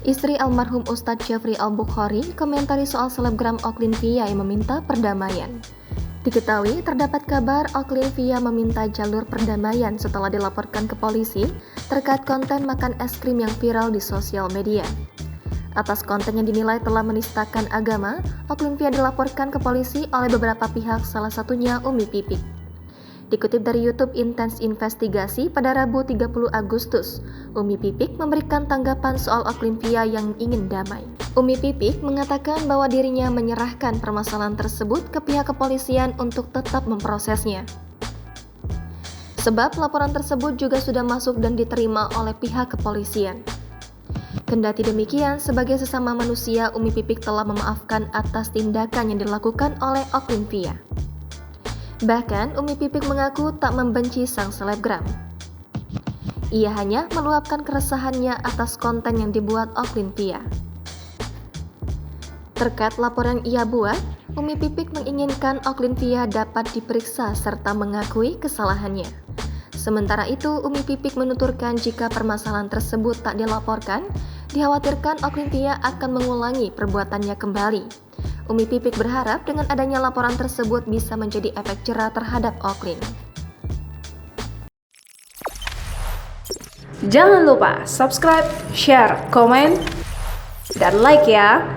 Istri almarhum Ustadz Jeffrey Al-Bukhari komentari soal selebgram Oklin-Via yang meminta perdamaian. Diketahui terdapat kabar Oklin-Via meminta jalur perdamaian setelah dilaporkan ke polisi terkait konten makan es krim yang viral di sosial media. Atas konten yang dinilai telah menistakan agama, Oklin-Via dilaporkan ke polisi oleh beberapa pihak, salah satunya Umi Pipik. Dikutip dari YouTube Intens Investigasi pada Rabu 30 Agustus, Umi Pipik memberikan tanggapan soal Oklin-Via yang ingin damai. Umi Pipik mengatakan bahwa dirinya menyerahkan permasalahan tersebut ke pihak kepolisian untuk tetap memprosesnya. Sebab laporan tersebut juga sudah masuk dan diterima oleh pihak kepolisian. Kendati demikian, sebagai sesama manusia, Umi Pipik telah memaafkan atas tindakan yang dilakukan oleh Oklin-Via. Bahkan, Umi Pipik mengaku tak membenci sang selebgram. Ia hanya meluapkan keresahannya atas konten yang dibuat Oklin-Via. Terkait laporan ia buat, Umi Pipik menginginkan Oklin-Via dapat diperiksa serta mengakui kesalahannya. Sementara itu, Umi Pipik menuturkan jika permasalahan tersebut tak dilaporkan, dikhawatirkan Oklin-Via akan mengulangi perbuatannya kembali. Umi Pipik berharap dengan adanya laporan tersebut bisa menjadi efek jera terhadap Oklin. Jangan lupa subscribe, share, komen, dan like ya!